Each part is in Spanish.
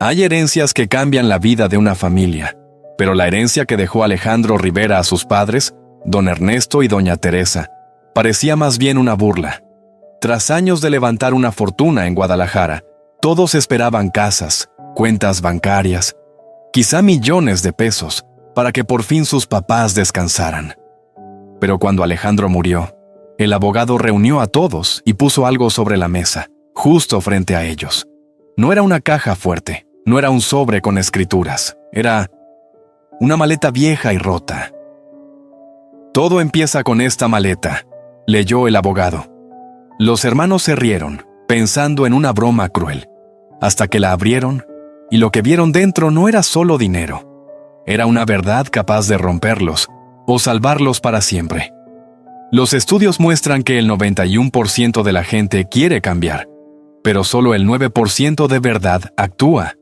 Hay herencias que cambian la vida de una familia, pero la herencia que dejó Alejandro Rivera a sus padres, don Ernesto y doña Teresa, parecía más bien una burla. Tras años de levantar una fortuna en Guadalajara, todos esperaban casas, cuentas bancarias, quizá millones de pesos, para que por fin sus papás descansaran. Pero cuando Alejandro murió, el abogado reunió a todos y puso algo sobre la mesa, justo frente a ellos. No era una caja fuerte, no era un sobre con escrituras, era una maleta vieja y rota. Todo empieza con esta maleta, leyó el abogado. Los hermanos se rieron, pensando en una broma cruel, hasta que la abrieron, y lo que vieron dentro no era solo dinero. Era una verdad capaz de romperlos o salvarlos para siempre. Los estudios muestran que el 91% de la gente quiere cambiar, pero solo el 9% de verdad actúa.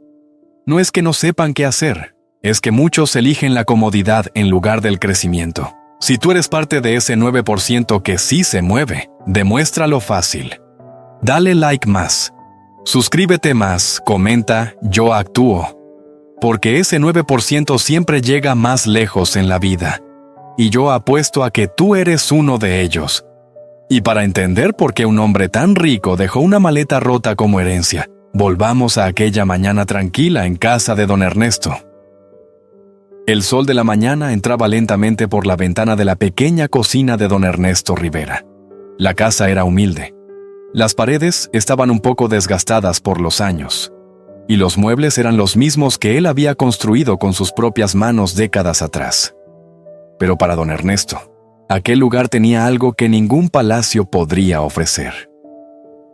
No es que no sepan qué hacer, es que muchos eligen la comodidad en lugar del crecimiento. Si tú eres parte de ese 9% que sí se mueve, demuéstralo fácil. Dale like más. Suscríbete más, comenta, yo actúo. Porque ese 9% siempre llega más lejos en la vida. Y yo apuesto a que tú eres uno de ellos. Y para entender por qué un hombre tan rico dejó una maleta rota como herencia, volvamos a aquella mañana tranquila en casa de don Ernesto. El sol de la mañana entraba lentamente por la ventana de la pequeña cocina de don Ernesto Rivera. La casa era humilde. Las paredes estaban un poco desgastadas por los años, y los muebles eran los mismos que él había construido con sus propias manos décadas atrás. Pero para don Ernesto, aquel lugar tenía algo que ningún palacio podría ofrecer.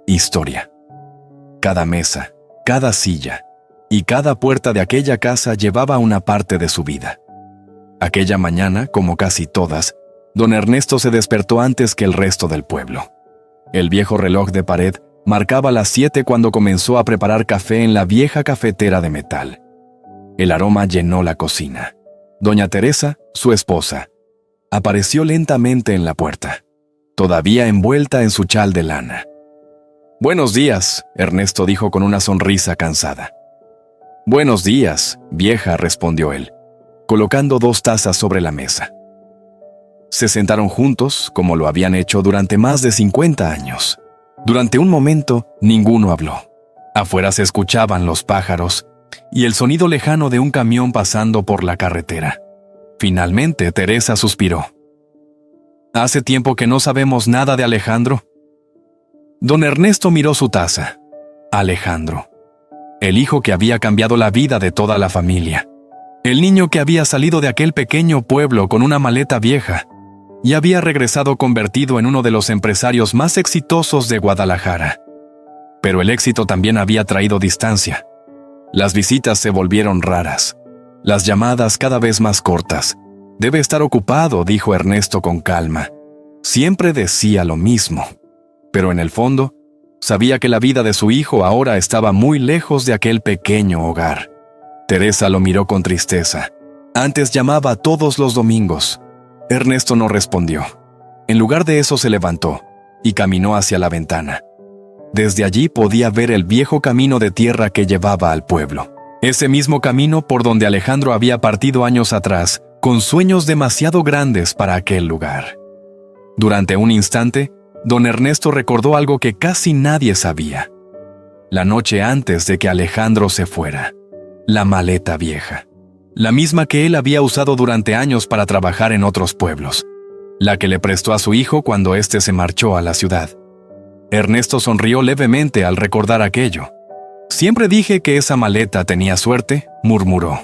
Historia. Cada mesa, cada silla y cada puerta de aquella casa llevaba una parte de su vida. Aquella mañana, como casi todas, don Ernesto se despertó antes que el resto del pueblo. El viejo reloj de pared marcaba las 7 cuando comenzó a preparar café en la vieja cafetera de metal. El aroma llenó la cocina. Doña Teresa, su esposa, apareció lentamente en la puerta, todavía envuelta en su chal de lana. «Buenos días», Ernesto dijo con una sonrisa cansada. «Buenos días, vieja», respondió él, colocando 2 tazas sobre la mesa. Se sentaron juntos, como lo habían hecho durante más de 50 años. Durante un momento, ninguno habló. Afuera se escuchaban los pájaros y el sonido lejano de un camión pasando por la carretera. Finalmente, Teresa suspiró. «¿Hace tiempo que no sabemos nada de Alejandro?» Don Ernesto miró su taza. Alejandro. El hijo que había cambiado la vida de toda la familia. El niño que había salido de aquel pequeño pueblo con una maleta vieja y había regresado convertido en uno de los empresarios más exitosos de Guadalajara. Pero el éxito también había traído distancia. Las visitas se volvieron raras, las llamadas cada vez más cortas. «Debe estar ocupado», dijo Ernesto con calma. Siempre decía lo mismo, pero en el fondo, sabía que la vida de su hijo ahora estaba muy lejos de aquel pequeño hogar. Teresa lo miró con tristeza. Antes llamaba todos los domingos. Ernesto no respondió. En lugar de eso se levantó y caminó hacia la ventana. Desde allí podía ver el viejo camino de tierra que llevaba al pueblo. Ese mismo camino por donde Alejandro había partido años atrás, con sueños demasiado grandes para aquel lugar. Durante un instante, don Ernesto recordó algo que casi nadie sabía. La noche antes de que Alejandro se fuera, la maleta vieja. La misma que él había usado durante años para trabajar en otros pueblos. La que le prestó a su hijo cuando éste se marchó a la ciudad. Ernesto sonrió levemente al recordar aquello. «Siempre dije que esa maleta tenía suerte», murmuró.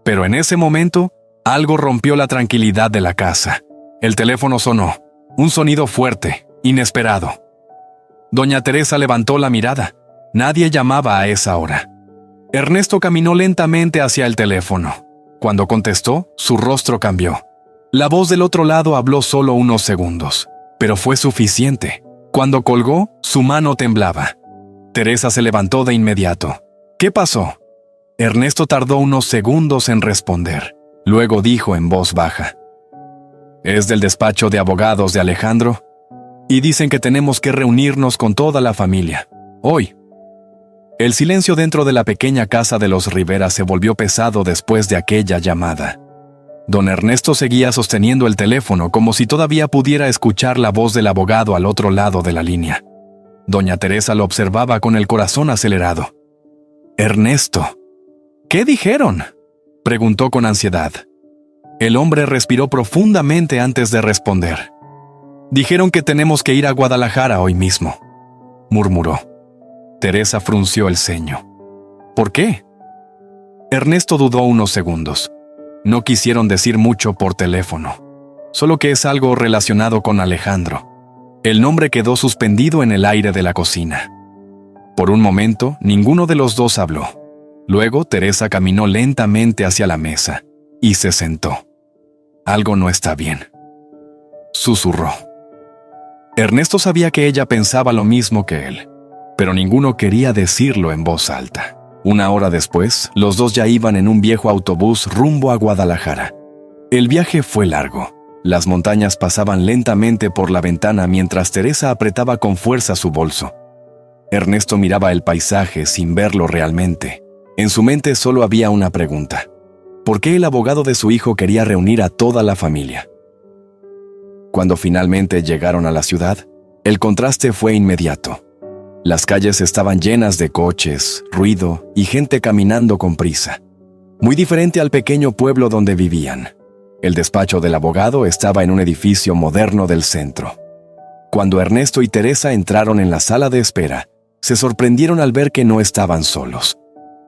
Pero en ese momento, algo rompió la tranquilidad de la casa. El teléfono sonó. Un sonido fuerte, inesperado. Doña Teresa levantó la mirada. Nadie llamaba a esa hora. Ernesto caminó lentamente hacia el teléfono. Cuando contestó, su rostro cambió. La voz del otro lado habló solo unos segundos, pero fue suficiente. Cuando colgó, su mano temblaba. Teresa se levantó de inmediato. «¿Qué pasó?» Ernesto tardó unos segundos en responder. Luego dijo en voz baja. «Es del despacho de abogados de Alejandro, y dicen que tenemos que reunirnos con toda la familia. Hoy». El silencio dentro de la pequeña casa de los Rivera se volvió pesado después de aquella llamada. Don Ernesto seguía sosteniendo el teléfono como si todavía pudiera escuchar la voz del abogado al otro lado de la línea. Doña Teresa lo observaba con el corazón acelerado. «Ernesto, ¿qué dijeron?», preguntó con ansiedad. El hombre respiró profundamente antes de responder. «Dijeron que tenemos que ir a Guadalajara hoy mismo», murmuró. Teresa frunció el ceño. «¿Por qué?». Ernesto dudó unos segundos. No quisieron decir mucho por teléfono, solo que es algo relacionado con Alejandro. El nombre quedó suspendido en el aire de la cocina. Por un momento, ninguno de los dos habló. Luego, Teresa caminó lentamente hacia la mesa y se sentó. «Algo no está bien», susurró. Ernesto sabía que ella pensaba lo mismo que él, pero ninguno quería decirlo en voz alta. Una hora después, los dos ya iban en un viejo autobús rumbo a Guadalajara. El viaje fue largo. Las montañas pasaban lentamente por la ventana mientras Teresa apretaba con fuerza su bolso. Ernesto miraba el paisaje sin verlo realmente. En su mente solo había una pregunta: ¿por qué el abogado de su hijo quería reunir a toda la familia? Cuando finalmente llegaron a la ciudad, el contraste fue inmediato. Las calles estaban llenas de coches, ruido y gente caminando con prisa. Muy diferente al pequeño pueblo donde vivían. El despacho del abogado estaba en un edificio moderno del centro. Cuando Ernesto y Teresa entraron en la sala de espera, se sorprendieron al ver que no estaban solos.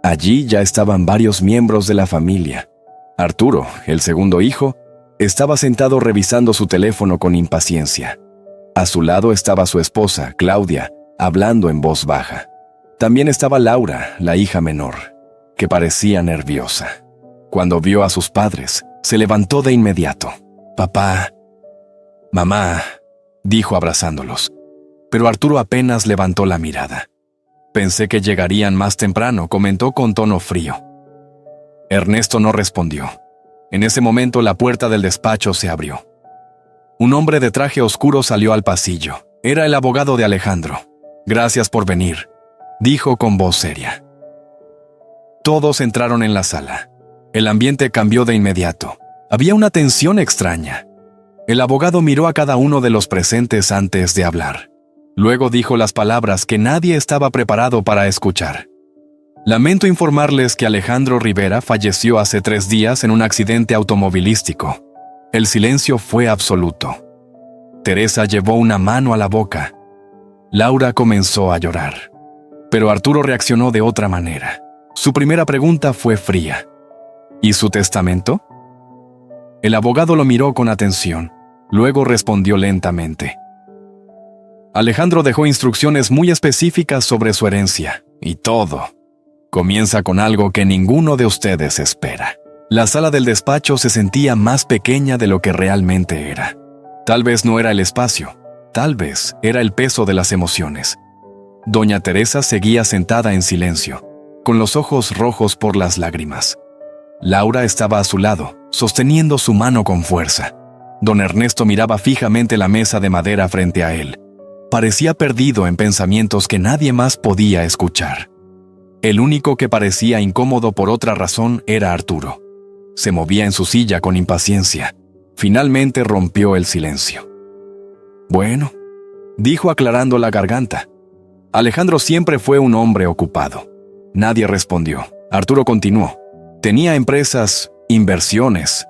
Allí ya estaban varios miembros de la familia. Arturo, el segundo hijo, estaba sentado revisando su teléfono con impaciencia. A su lado estaba su esposa, Claudia, hablando en voz baja. También estaba Laura, la hija menor, que parecía nerviosa. Cuando vio a sus padres, se levantó de inmediato. «Papá, mamá», dijo abrazándolos. Pero Arturo apenas levantó la mirada. «Pensé que llegarían más temprano», comentó con tono frío. Ernesto no respondió. En ese momento la puerta del despacho se abrió. Un hombre de traje oscuro salió al pasillo. Era el abogado de Alejandro. «Gracias por venir», dijo con voz seria. Todos entraron en la sala. El ambiente cambió de inmediato. Había una tensión extraña. El abogado miró a cada uno de los presentes antes de hablar. Luego dijo las palabras que nadie estaba preparado para escuchar. «Lamento informarles que Alejandro Rivera falleció hace 3 días en un accidente automovilístico». El silencio fue absoluto. Teresa llevó una mano a la boca. Laura comenzó a llorar. Pero Arturo reaccionó de otra manera. Su primera pregunta fue fría. «¿Y su testamento?». El abogado lo miró con atención. Luego respondió lentamente. «Alejandro dejó instrucciones muy específicas sobre su herencia, y todo comienza con algo que ninguno de ustedes espera». La sala del despacho se sentía más pequeña de lo que realmente era. Tal vez no era el espacio, tal vez era el peso de las emociones. Doña Teresa seguía sentada en silencio, con los ojos rojos por las lágrimas. Laura estaba a su lado, sosteniendo su mano con fuerza. Don Ernesto miraba fijamente la mesa de madera frente a él. Parecía perdido en pensamientos que nadie más podía escuchar. El único que parecía incómodo por otra razón era Arturo. Se movía en su silla con impaciencia. Finalmente rompió el silencio. «Bueno», dijo aclarando la garganta. Alejandro siempre fue un hombre ocupado. Nadie respondió. Arturo continuó. Tenía empresas, inversiones,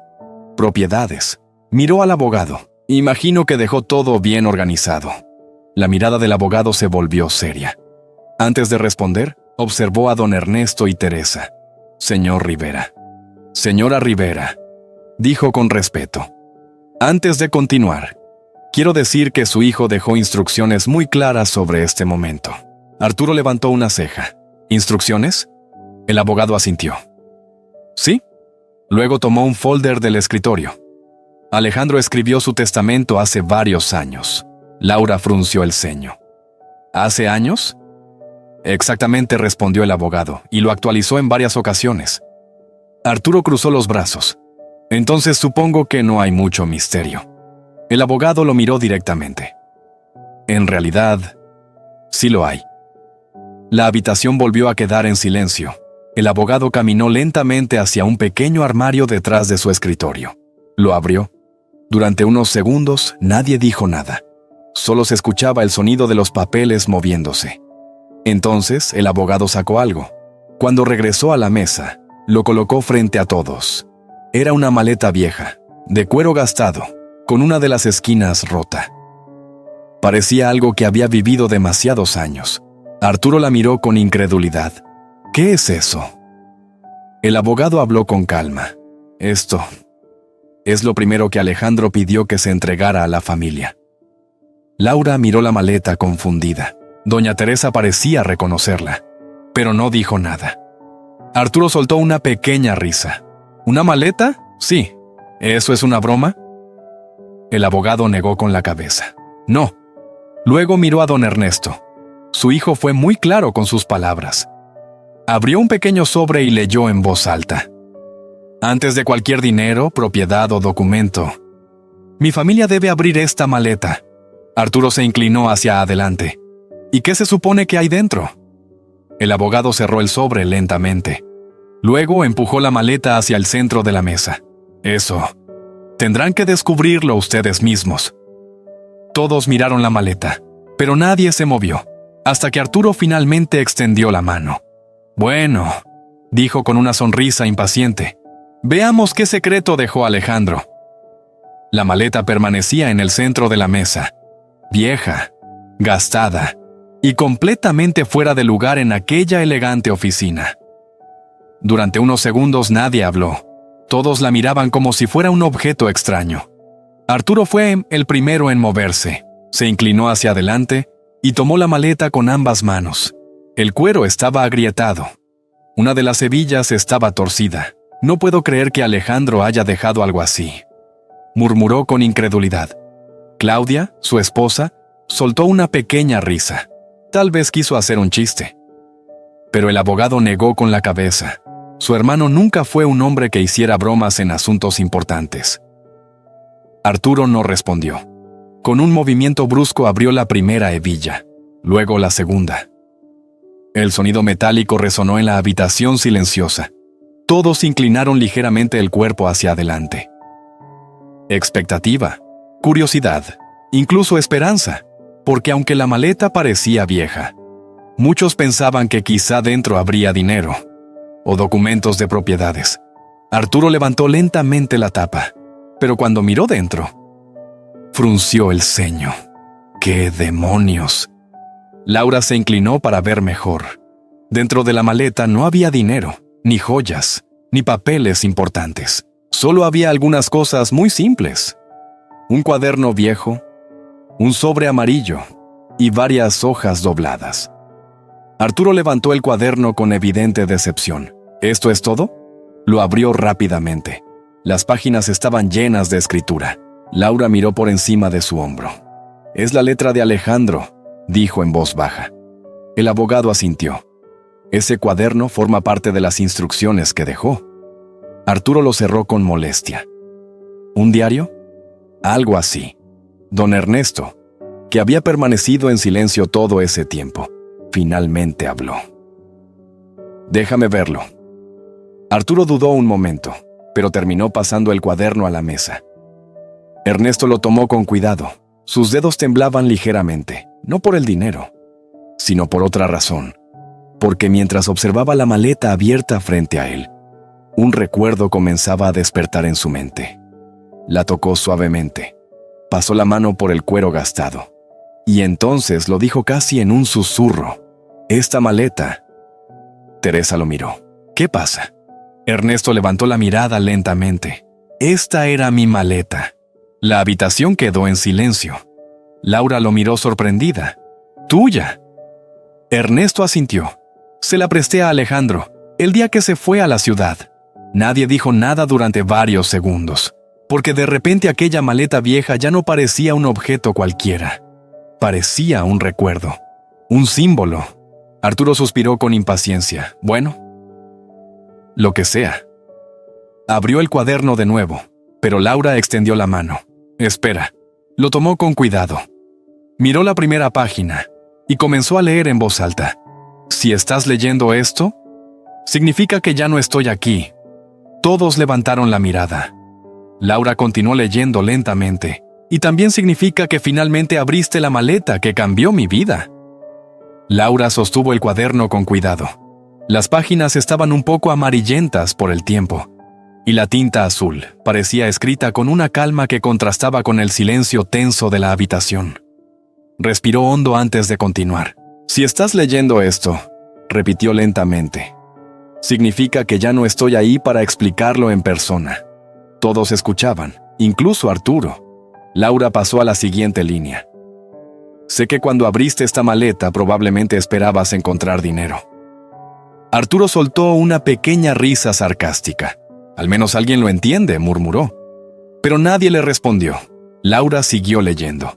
propiedades. Miró al abogado. Imagino que dejó todo bien organizado. La mirada del abogado se volvió seria. Antes de responder, observó a don Ernesto y Teresa. «Señor Rivera». «Señora Rivera», dijo con respeto. «Antes de continuar, quiero decir que su hijo dejó instrucciones muy claras sobre este momento». Arturo levantó una ceja. «¿Instrucciones?». El abogado asintió. «Sí». Luego tomó un folder del escritorio. «Alejandro escribió su testamento hace varios años». Laura frunció el ceño. «¿Hace años?». «Exactamente», respondió el abogado, y lo actualizó en varias ocasiones. Arturo cruzó los brazos. «Entonces supongo que no hay mucho misterio». El abogado lo miró directamente. «En realidad, sí lo hay». La habitación volvió a quedar en silencio. El abogado caminó lentamente hacia un pequeño armario detrás de su escritorio. Lo abrió. Durante unos segundos nadie dijo nada. Solo se escuchaba el sonido de los papeles moviéndose. Entonces el abogado sacó algo. Cuando regresó a la mesa, lo colocó frente a todos. Era una maleta vieja, de cuero gastado, con una de las esquinas rota. Parecía algo que había vivido demasiados años. Arturo la miró con incredulidad. ¿Qué es eso? El abogado habló con calma. Esto es lo primero que Alejandro pidió que se entregara a la familia. Laura miró la maleta confundida. Doña Teresa parecía reconocerla, pero no dijo nada. Arturo soltó una pequeña risa. ¿Una maleta? Sí. ¿Eso es una broma? El abogado negó con la cabeza. No. Luego miró a don Ernesto. Su hijo fue muy claro con sus palabras. Abrió un pequeño sobre y leyó en voz alta. Antes de cualquier dinero, propiedad o documento, mi familia debe abrir esta maleta. Arturo se inclinó hacia adelante. ¿Y qué se supone que hay dentro? El abogado cerró el sobre lentamente. Luego empujó la maleta hacia el centro de la mesa. Eso. Tendrán que descubrirlo ustedes mismos. Todos miraron la maleta, pero nadie se movió, hasta que Arturo finalmente extendió la mano. Bueno, dijo con una sonrisa impaciente. Veamos qué secreto dejó Alejandro. La maleta permanecía en el centro de la mesa, vieja, gastada y completamente fuera de lugar en aquella elegante oficina. Durante unos segundos nadie habló. Todos la miraban como si fuera un objeto extraño. Arturo fue el primero en moverse. Se inclinó hacia adelante y tomó la maleta con ambas manos. El cuero estaba agrietado. Una de las hebillas estaba torcida. No puedo creer que Alejandro haya dejado algo así, murmuró con incredulidad. Claudia, su esposa, soltó una pequeña risa. Tal vez quiso hacer un chiste. Pero el abogado negó con la cabeza. Su hermano nunca fue un hombre que hiciera bromas en asuntos importantes. Arturo no respondió. Con un movimiento brusco abrió la primera hebilla, luego la segunda. El sonido metálico resonó en la habitación silenciosa. Todos inclinaron ligeramente el cuerpo hacia adelante. Expectativa, curiosidad, incluso esperanza, porque aunque la maleta parecía vieja, muchos pensaban que quizá dentro habría dinero o documentos de propiedades. Arturo levantó lentamente la tapa, pero cuando miró dentro, frunció el ceño. ¡Qué demonios! Laura se inclinó para ver mejor. Dentro de la maleta no había dinero, ni joyas, ni papeles importantes. Solo había algunas cosas muy simples. Un cuaderno viejo, un sobre amarillo y varias hojas dobladas. Arturo levantó el cuaderno con evidente decepción. ¿Esto es todo? Lo abrió rápidamente. Las páginas estaban llenas de escritura. Laura miró por encima de su hombro. «Es la letra de Alejandro», dijo en voz baja. El abogado asintió. Ese cuaderno forma parte de las instrucciones que dejó. Arturo lo cerró con molestia. ¿Un diario? Algo así. Don Ernesto, que había permanecido en silencio todo ese tiempo, finalmente habló. «Déjame verlo». Arturo dudó un momento, pero terminó pasando el cuaderno a la mesa. Ernesto lo tomó con cuidado. Sus dedos temblaban ligeramente, no por el dinero, sino por otra razón. Porque mientras observaba la maleta abierta frente a él, un recuerdo comenzaba a despertar en su mente. La tocó suavemente, pasó la mano por el cuero gastado, y entonces lo dijo casi en un susurro. «Esta maleta». Teresa lo miró. «¿Qué pasa?» Ernesto levantó la mirada lentamente. «Esta era mi maleta». La habitación quedó en silencio. Laura lo miró sorprendida. «¿Tuya?» Ernesto asintió. «Se la presté a Alejandro, el día que se fue a la ciudad». Nadie dijo nada durante varios segundos, porque de repente aquella maleta vieja ya no parecía un objeto cualquiera. Parecía un recuerdo, un símbolo. Arturo suspiró con impaciencia. «Bueno, lo que sea». Abrió el cuaderno de nuevo, pero Laura extendió la mano. «Espera». Lo tomó con cuidado. Miró la primera página y comenzó a leer en voz alta. Si estás leyendo esto, significa que ya no estoy aquí. Todos levantaron la mirada. Laura continuó leyendo lentamente, y también significa que finalmente abriste la maleta que cambió mi vida. Laura sostuvo el cuaderno con cuidado. Las páginas estaban un poco amarillentas por el tiempo, y la tinta azul parecía escrita con una calma que contrastaba con el silencio tenso de la habitación. Respiró hondo antes de continuar. Si estás leyendo esto, repitió lentamente, significa que ya no estoy ahí para explicarlo en persona. Todos escuchaban, incluso Arturo. Laura pasó a la siguiente línea. Sé que cuando abriste esta maleta probablemente esperabas encontrar dinero. Arturo soltó una pequeña risa sarcástica. Al menos alguien lo entiende, murmuró. Pero nadie le respondió. Laura siguió leyendo.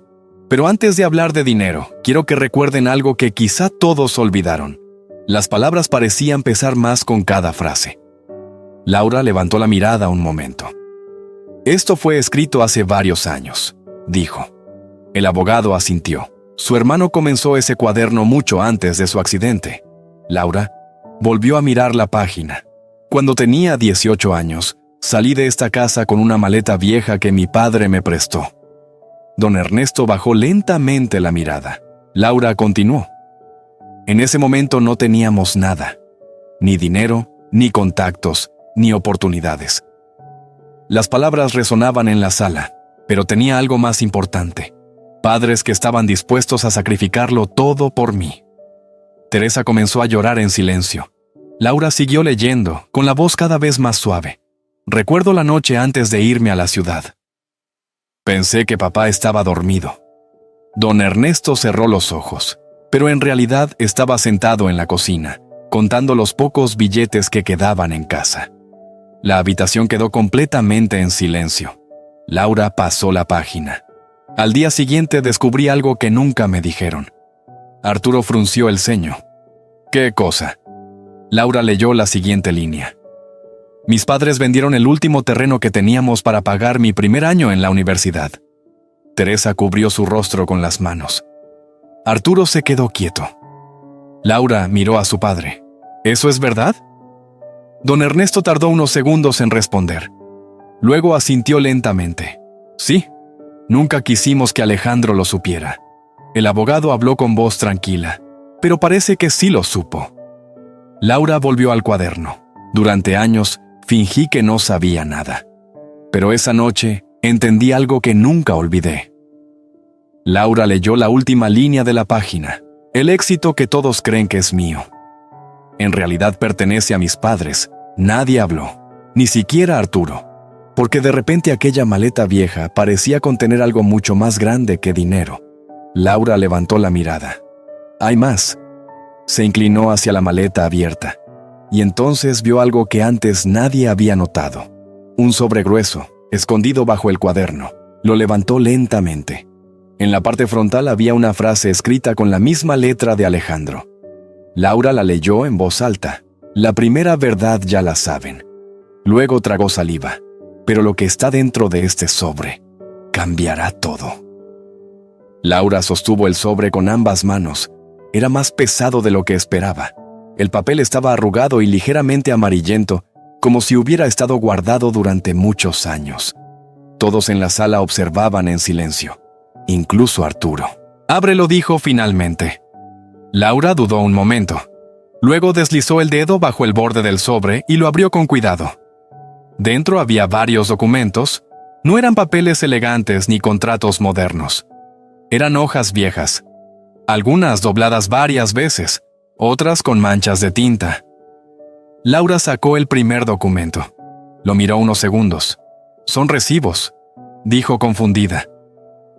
Pero antes de hablar de dinero, quiero que recuerden algo que quizá todos olvidaron. Las palabras parecían pesar más con cada frase. Laura levantó la mirada un momento. Esto fue escrito hace varios años, dijo. El abogado asintió. Su hermano comenzó ese cuaderno mucho antes de su accidente. Laura volvió a mirar la página. Cuando tenía 18 años, salí de esta casa con una maleta vieja que mi padre me prestó. Don Ernesto bajó lentamente la mirada. Laura continuó. En ese momento no teníamos nada. Ni dinero, ni contactos, ni oportunidades. Las palabras resonaban en la sala, pero tenía algo más importante. Padres que estaban dispuestos a sacrificarlo todo por mí. Teresa comenzó a llorar en silencio. Laura siguió leyendo, con la voz cada vez más suave. Recuerdo la noche antes de irme a la ciudad. Pensé que papá estaba dormido. Don Ernesto cerró los ojos, pero en realidad estaba sentado en la cocina, contando los pocos billetes que quedaban en casa. La habitación quedó completamente en silencio. Laura pasó la página. Al día siguiente descubrí algo que nunca me dijeron. Arturo frunció el ceño. ¿Qué cosa? Laura leyó la siguiente línea. Mis padres vendieron el último terreno que teníamos para pagar mi primer año en la universidad. Teresa cubrió su rostro con las manos. Arturo se quedó quieto. Laura miró a su padre. ¿Eso es verdad? Don Ernesto tardó unos segundos en responder. Luego asintió lentamente. Sí, nunca quisimos que Alejandro lo supiera. El abogado habló con voz tranquila, pero parece que sí lo supo. Laura volvió al cuaderno. Durante años, fingí que no sabía nada. Pero esa noche, entendí algo que nunca olvidé. Laura leyó la última línea de la página. El éxito que todos creen que es mío. En realidad pertenece a mis padres. Nadie habló, ni siquiera Arturo, porque de repente aquella maleta vieja parecía contener algo mucho más grande que dinero. Laura levantó la mirada. Hay más. Se inclinó hacia la maleta abierta, y entonces vio algo que antes nadie había notado. Un sobre grueso, escondido bajo el cuaderno. Lo levantó lentamente. En la parte frontal había una frase escrita con la misma letra de Alejandro. Laura la leyó en voz alta. La primera verdad ya la saben. Luego tragó saliva. Pero lo que está dentro de este sobre cambiará todo. Laura sostuvo el sobre con ambas manos. Era más pesado de lo que esperaba. El papel estaba arrugado y ligeramente amarillento, como si hubiera estado guardado durante muchos años. Todos en la sala observaban en silencio, incluso Arturo. Ábrelo, dijo finalmente. Laura dudó un momento. Luego deslizó el dedo bajo el borde del sobre y lo abrió con cuidado. Dentro había varios documentos. No eran papeles elegantes ni contratos modernos. Eran hojas viejas. Algunas dobladas varias veces, otras con manchas de tinta. Laura sacó el primer documento. Lo miró unos segundos. Son recibos, dijo confundida.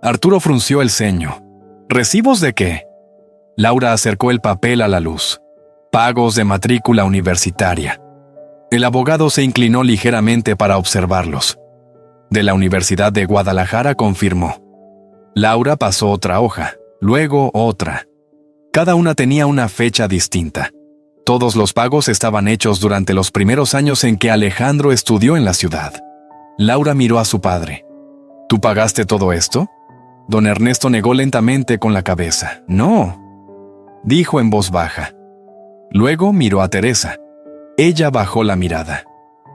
Arturo frunció el ceño. ¿Recibos de qué? Laura acercó el papel a la luz. Pagos de matrícula universitaria. El abogado se inclinó ligeramente para observarlos. De la Universidad de Guadalajara, confirmó. Laura pasó otra hoja, luego otra. Cada una tenía una fecha distinta. Todos los pagos estaban hechos durante los primeros años en que Alejandro estudió en la ciudad. Laura miró a su padre. ¿Tú pagaste todo esto? Don Ernesto negó lentamente con la cabeza. No, dijo en voz baja. Luego miró a Teresa. Ella bajó la mirada.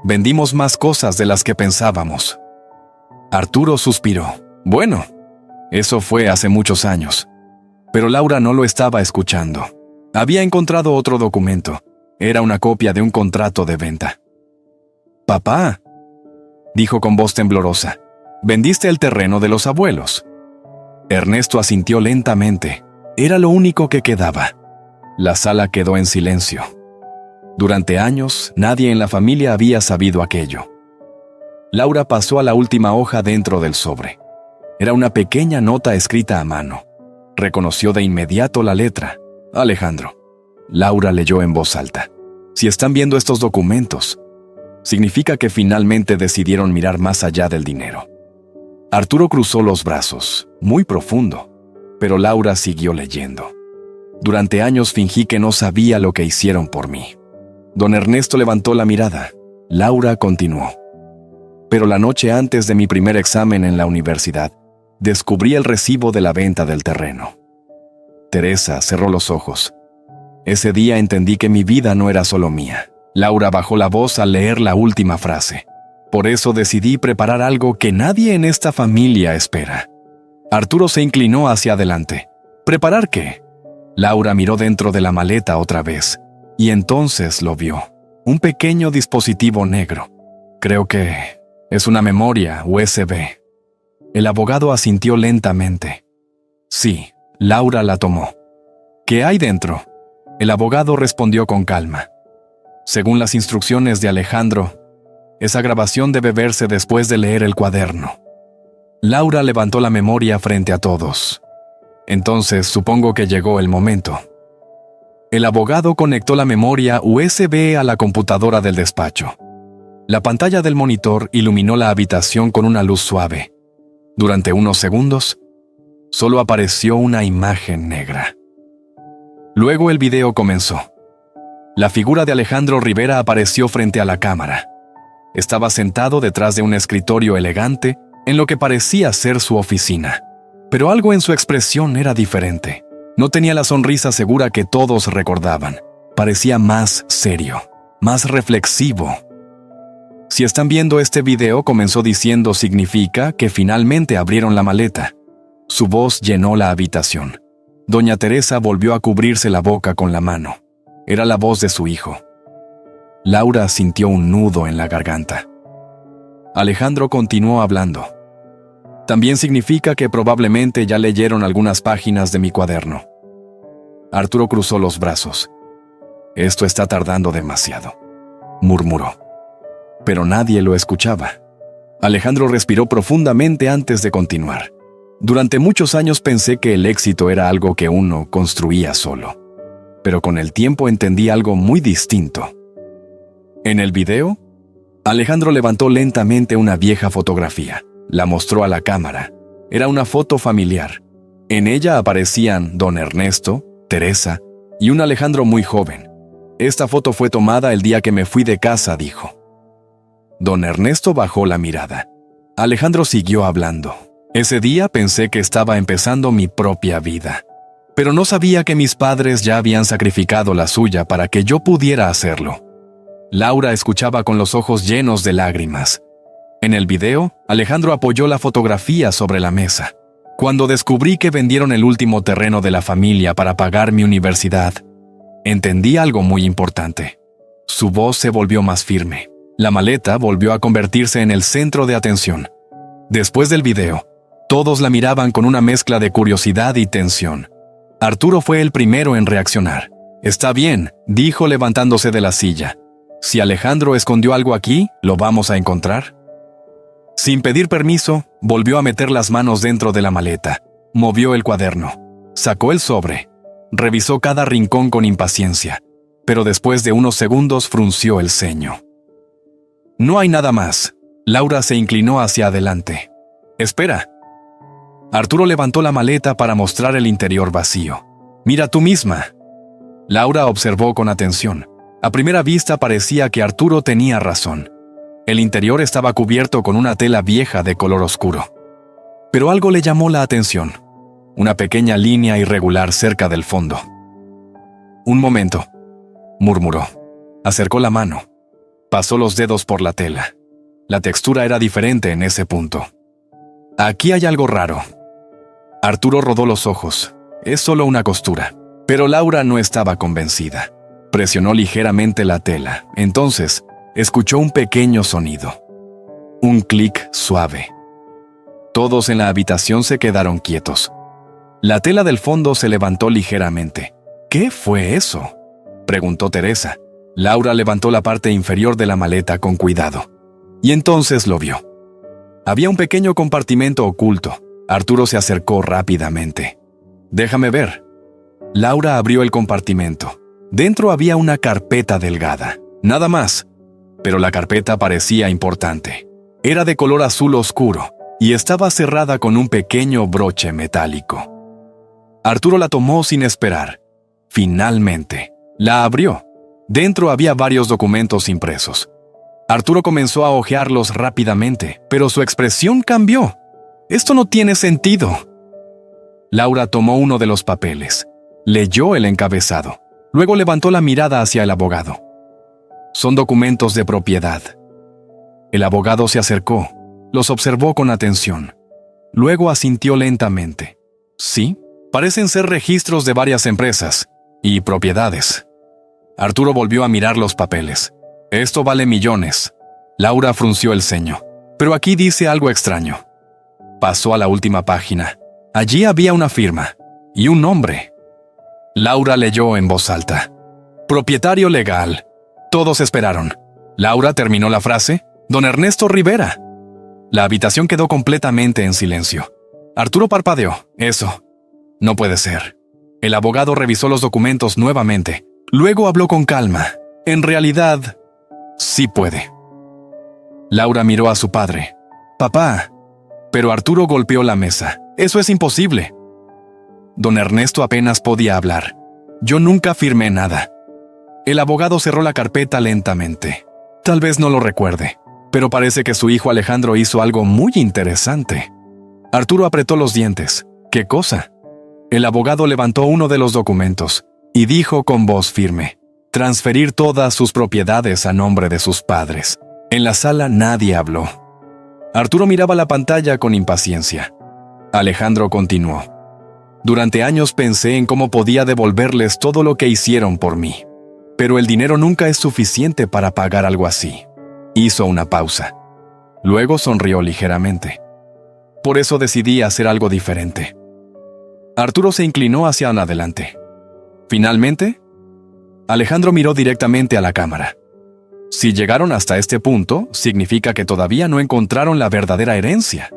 Vendimos más cosas de las que pensábamos. Arturo suspiró. Bueno, eso fue hace muchos años. Pero Laura no lo estaba escuchando. Había encontrado otro documento. Era una copia de un contrato de venta. «Papá», dijo con voz temblorosa, «vendiste el terreno de los abuelos». Ernesto asintió lentamente. Era lo único que quedaba. La sala quedó en silencio. Durante años, nadie en la familia había sabido aquello. Laura pasó a la última hoja dentro del sobre. Era una pequeña nota escrita a mano. Reconoció de inmediato la letra. «Alejandro». Laura leyó en voz alta. «Si están viendo estos documentos, significa que finalmente decidieron mirar más allá del dinero». Arturo cruzó los brazos, muy profundo, pero Laura siguió leyendo. «Durante años fingí que no sabía lo que hicieron por mí». Don Ernesto levantó la mirada. Laura continuó. «Pero la noche antes de mi primer examen en la universidad, descubrí el recibo de la venta del terreno». Teresa cerró los ojos. «Ese día entendí que mi vida no era solo mía». Laura bajó la voz al leer la última frase. «Por eso decidí preparar algo que nadie en esta familia espera». Arturo se inclinó hacia adelante. «¿Preparar qué?». Laura miró dentro de la maleta otra vez, y entonces lo vio. Un pequeño dispositivo negro. «Creo que es una memoria USB». El abogado asintió lentamente. «Sí». Laura la tomó. «¿Qué hay dentro?». El abogado respondió con calma. «Según las instrucciones de Alejandro, esa grabación debe verse después de leer el cuaderno». Laura levantó la memoria frente a todos. «Entonces supongo que llegó el momento». El abogado conectó la memoria USB a la computadora del despacho. La pantalla del monitor iluminó la habitación con una luz suave. Durante unos segundos, solo apareció una imagen negra. Luego el video comenzó. La figura de Alejandro Rivera apareció frente a la cámara. Estaba sentado detrás de un escritorio elegante en lo que parecía ser su oficina. Pero algo en su expresión era diferente. No tenía la sonrisa segura que todos recordaban. Parecía más serio, más reflexivo. «Si están viendo este video», comenzó diciendo, «significa que finalmente abrieron la maleta». Su voz llenó la habitación. Doña Teresa volvió a cubrirse la boca con la mano. Era la voz de su hijo. Laura sintió un nudo en la garganta. Alejandro continuó hablando. «También significa que probablemente ya leyeron algunas páginas de mi cuaderno». Arturo cruzó los brazos. «Esto está tardando demasiado», murmuró. Pero nadie lo escuchaba. Alejandro respiró profundamente antes de continuar. «Durante muchos años pensé que el éxito era algo que uno construía solo. Pero con el tiempo entendí algo muy distinto». En el video, Alejandro levantó lentamente una vieja fotografía. La mostró a la cámara. Era una foto familiar. En ella aparecían don Ernesto, Teresa y un Alejandro muy joven. «Esta foto fue tomada el día que me fui de casa», dijo. Don Ernesto bajó la mirada. Alejandro siguió hablando. «Ese día pensé que estaba empezando mi propia vida. Pero no sabía que mis padres ya habían sacrificado la suya para que yo pudiera hacerlo». Laura escuchaba con los ojos llenos de lágrimas. En el video, Alejandro apoyó la fotografía sobre la mesa. «Cuando descubrí que vendieron el último terreno de la familia para pagar mi universidad, entendí algo muy importante». Su voz se volvió más firme. La maleta volvió a convertirse en el centro de atención. Después del video, todos la miraban con una mezcla de curiosidad y tensión. Arturo fue el primero en reaccionar. «Está bien», dijo levantándose de la silla. «Si Alejandro escondió algo aquí, ¿lo vamos a encontrar?». Sin pedir permiso, volvió a meter las manos dentro de la maleta. Movió el cuaderno. Sacó el sobre. Revisó cada rincón con impaciencia. Pero después de unos segundos frunció el ceño. «No hay nada más». Laura se inclinó hacia adelante. «Espera». Arturo levantó la maleta para mostrar el interior vacío. «Mira tú misma». Laura observó con atención. A primera vista parecía que Arturo tenía razón. El interior estaba cubierto con una tela vieja de color oscuro. Pero algo le llamó la atención. Una pequeña línea irregular cerca del fondo. «Un momento». murmuró. Acercó la mano. Pasó los dedos por la tela. La textura era diferente en ese punto. Aquí hay algo raro. Arturo rodó los ojos. Es solo una costura. Pero Laura no estaba convencida. Presionó ligeramente la tela. Entonces, escuchó un pequeño sonido. Un clic suave. Todos en la habitación se quedaron quietos. La tela del fondo se levantó ligeramente. ¿Qué fue eso?, preguntó Teresa. Laura levantó la parte inferior de la maleta con cuidado. Y entonces lo vio. Había un pequeño compartimento oculto. Arturo se acercó rápidamente. «Déjame ver». Laura abrió el compartimento. Dentro había una carpeta delgada. Nada más. Pero la carpeta parecía importante. Era de color azul oscuro y estaba cerrada con un pequeño broche metálico. Arturo la tomó sin esperar. Finalmente, la abrió. Dentro había varios documentos impresos. Arturo comenzó a hojearlos rápidamente, pero su expresión cambió. «Esto no tiene sentido». Laura tomó uno de los papeles. Leyó el encabezado. Luego levantó la mirada hacia el abogado. «Son documentos de propiedad». El abogado se acercó. Los observó con atención. Luego asintió lentamente. «Sí, parecen ser registros de varias empresas y propiedades». Arturo volvió a mirar los papeles. «Esto vale millones». Laura frunció el ceño. «Pero aquí dice algo extraño». Pasó a la última página. Allí había una firma y un nombre. Laura leyó en voz alta. «Propietario legal». Todos esperaron. Laura terminó la frase. «Don Ernesto Rivera». La habitación quedó completamente en silencio. Arturo parpadeó. «Eso no puede ser». El abogado revisó los documentos nuevamente. Luego habló con calma. «En realidad, sí puede». Laura miró a su padre. «Papá». Pero Arturo golpeó la mesa. «Eso es imposible». Don Ernesto apenas podía hablar. «Yo nunca firmé nada». El abogado cerró la carpeta lentamente. Tal vez no lo recuerde, pero parece que su hijo Alejandro hizo algo muy interesante. Arturo apretó los dientes. «¿Qué cosa?». El abogado levantó uno de los documentos y dijo con voz firme: «Transferir todas sus propiedades a nombre de sus padres». En la sala nadie habló. Arturo miraba la pantalla con impaciencia. Alejandro continuó. «Durante años pensé en cómo podía devolverles todo lo que hicieron por mí. Pero el dinero nunca es suficiente para pagar algo así». Hizo una pausa. Luego sonrió ligeramente. «Por eso decidí hacer algo diferente». Arturo se inclinó hacia adelante. «¿Finalmente?». Alejandro miró directamente a la cámara. «Si llegaron hasta este punto, significa que todavía no encontraron la verdadera herencia».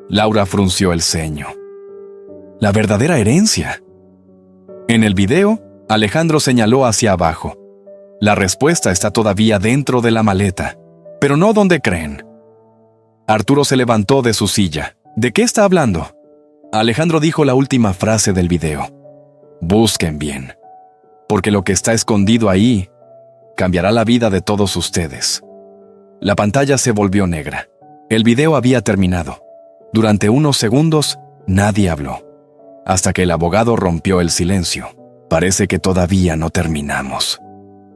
Laura frunció el ceño. «¿La verdadera herencia?». En el video, Alejandro señaló hacia abajo. «La respuesta está todavía dentro de la maleta, pero no donde creen». Arturo se levantó de su silla. «¿De qué está hablando?». Alejandro dijo la última frase del video. «Busquen bien, porque lo que está escondido ahí cambiará la vida de todos ustedes». La pantalla se volvió negra. El video había terminado. Durante unos segundos, nadie habló, hasta que el abogado rompió el silencio. «Parece que todavía no terminamos».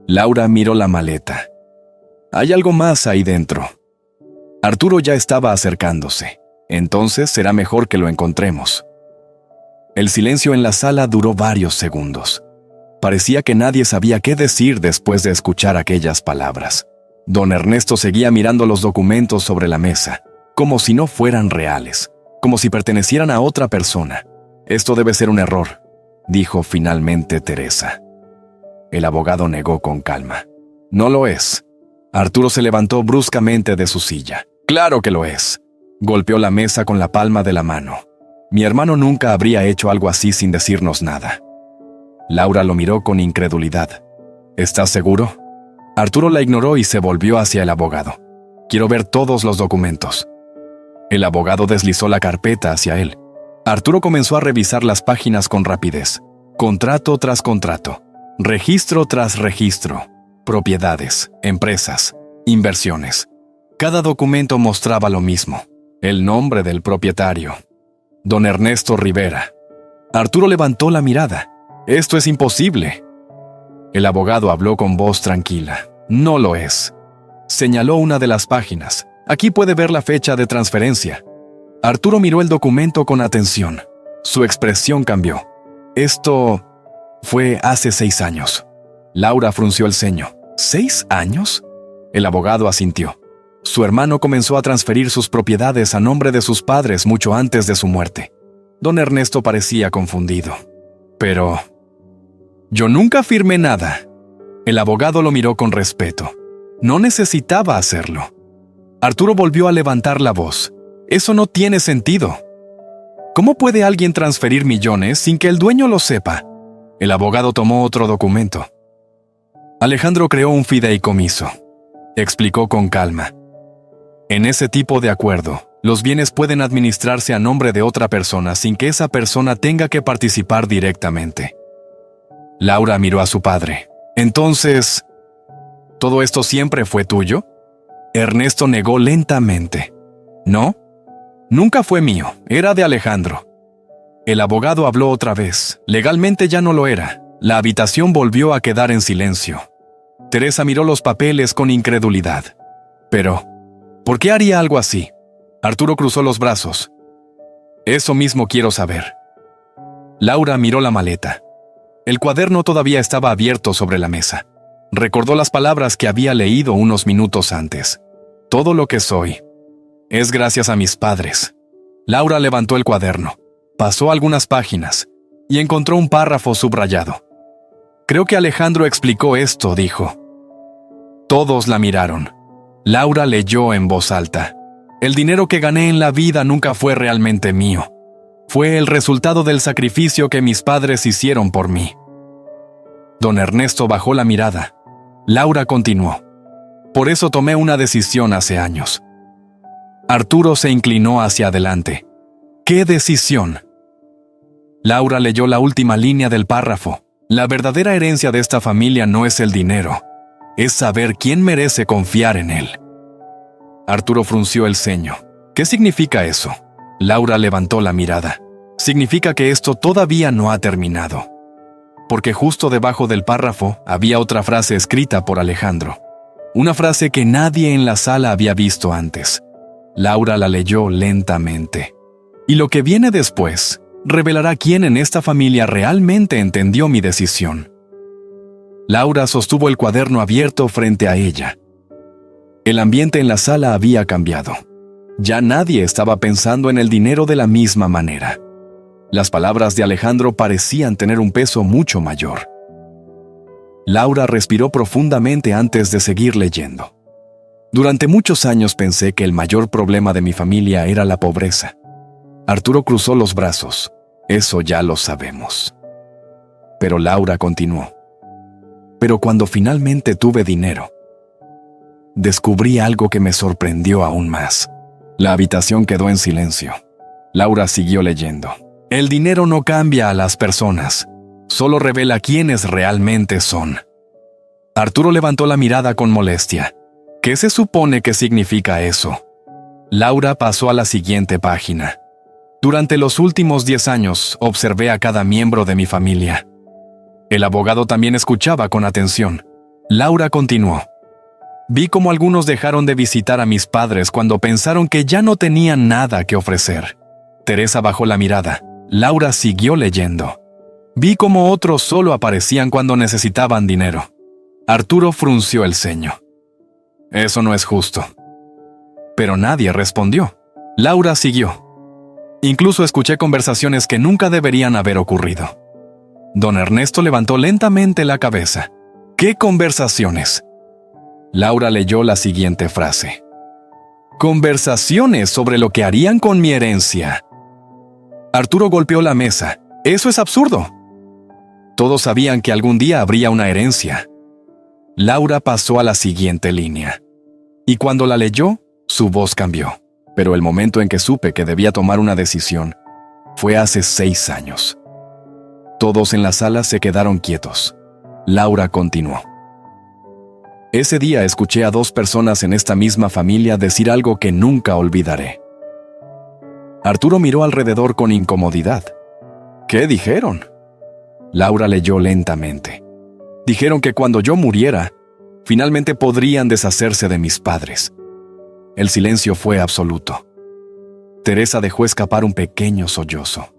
Laura miró la maleta. «Hay algo más ahí dentro». Arturo ya estaba acercándose. «Entonces será mejor que lo encontremos». El silencio en la sala duró varios segundos. Parecía que nadie sabía qué decir después de escuchar aquellas palabras. Don Ernesto seguía mirando los documentos sobre la mesa, como si no fueran reales, como si pertenecieran a otra persona. «Esto debe ser un error», dijo finalmente Teresa. El abogado negó con calma. «No lo es». Arturo se levantó bruscamente de su silla. «Claro que lo es». Golpeó la mesa con la palma de la mano. «Mi hermano nunca habría hecho algo así sin decirnos nada». Laura lo miró con incredulidad. «¿Estás seguro?». Arturo la ignoró y se volvió hacia el abogado. «Quiero ver todos los documentos». El abogado deslizó la carpeta hacia él. Arturo comenzó a revisar las páginas con rapidez. Contrato tras contrato. Registro tras registro. Propiedades, empresas, inversiones. Cada documento mostraba lo mismo. El nombre del propietario. Don Ernesto Rivera. Arturo levantó la mirada. «Esto es imposible». El abogado habló con voz tranquila. No lo es. Señaló una de las páginas. Aquí puede ver la fecha de transferencia. Arturo miró el documento con atención. Su expresión cambió. Esto fue hace 6 años. Laura frunció el ceño. ¿6 años? El abogado asintió. Su hermano comenzó a transferir sus propiedades a nombre de sus padres mucho antes de su muerte. Don Ernesto parecía confundido. Pero yo nunca firmé nada. El abogado lo miró con respeto. No necesitaba hacerlo. Arturo volvió a levantar la voz. Eso no tiene sentido. ¿Cómo puede alguien transferir millones sin que el dueño lo sepa? El abogado tomó otro documento. Alejandro creó un fideicomiso. Explicó con calma. En ese tipo de acuerdo, los bienes pueden administrarse a nombre de otra persona sin que esa persona tenga que participar directamente. Laura miró a su padre. Entonces, ¿todo esto siempre fue tuyo? Ernesto negó lentamente. No, nunca fue mío, era de Alejandro. El abogado habló otra vez. Legalmente ya no lo era. La habitación volvió a quedar en silencio. Teresa miró los papeles con incredulidad. Pero, ¿por qué haría algo así? Arturo cruzó los brazos. Eso mismo quiero saber. Laura miró la maleta. El cuaderno todavía estaba abierto sobre la mesa. Recordó las palabras que había leído unos minutos antes. Todo lo que soy es gracias a mis padres. Laura levantó el cuaderno, pasó algunas páginas y encontró un párrafo subrayado. Creo que Alejandro explicó esto, dijo. Todos la miraron. Laura leyó en voz alta. El dinero que gané en la vida nunca fue realmente mío. Fue el resultado del sacrificio que mis padres hicieron por mí. Don Ernesto bajó la mirada. Laura continuó. Por eso tomé una decisión hace años. Arturo se inclinó hacia adelante. ¿Qué decisión? Laura leyó la última línea del párrafo. La verdadera herencia de esta familia no es el dinero. Es saber quién merece confiar en él. Arturo frunció el ceño. ¿Qué significa eso? Laura levantó la mirada. Significa que esto todavía no ha terminado. Porque justo debajo del párrafo había otra frase escrita por Alejandro. Una frase que nadie en la sala había visto antes. Laura la leyó lentamente. Y lo que viene después revelará quién en esta familia realmente entendió mi decisión. Laura sostuvo el cuaderno abierto frente a ella. El ambiente en la sala había cambiado. Ya nadie estaba pensando en el dinero de la misma manera. Las palabras de Alejandro parecían tener un peso mucho mayor. Laura respiró profundamente antes de seguir leyendo. Durante muchos años pensé que el mayor problema de mi familia era la pobreza. Arturo cruzó los brazos. Eso ya lo sabemos. Pero Laura continuó. Pero cuando finalmente tuve dinero, descubrí algo que me sorprendió aún más. La habitación quedó en silencio. Laura siguió leyendo. El dinero no cambia a las personas, solo revela quiénes realmente son. Arturo levantó la mirada con molestia. ¿Qué se supone que significa eso? Laura pasó a la siguiente página. Durante los últimos 10 años observé a cada miembro de mi familia. El abogado también escuchaba con atención. Laura continuó. Vi cómo algunos dejaron de visitar a mis padres cuando pensaron que ya no tenían nada que ofrecer. Teresa bajó la mirada. Laura siguió leyendo. Vi cómo otros solo aparecían cuando necesitaban dinero. Arturo frunció el ceño. Eso no es justo. Pero nadie respondió. Laura siguió. Incluso escuché conversaciones que nunca deberían haber ocurrido. Don Ernesto levantó lentamente la cabeza. ¿Qué conversaciones? Laura leyó la siguiente frase. Conversaciones sobre lo que harían con mi herencia. Arturo golpeó la mesa. Eso es absurdo. Todos sabían que algún día habría una herencia. Laura pasó a la siguiente línea. Y cuando la leyó, su voz cambió. Pero el momento en que supe que debía tomar una decisión fue hace 6 años. Todos en la sala se quedaron quietos. Laura continuó. Ese día escuché a 2 personas en esta misma familia decir algo que nunca olvidaré. Arturo miró alrededor con incomodidad. ¿Qué dijeron? Laura leyó lentamente. Dijeron que cuando yo muriera, finalmente podrían deshacerse de mis padres. El silencio fue absoluto. Teresa dejó escapar un pequeño sollozo.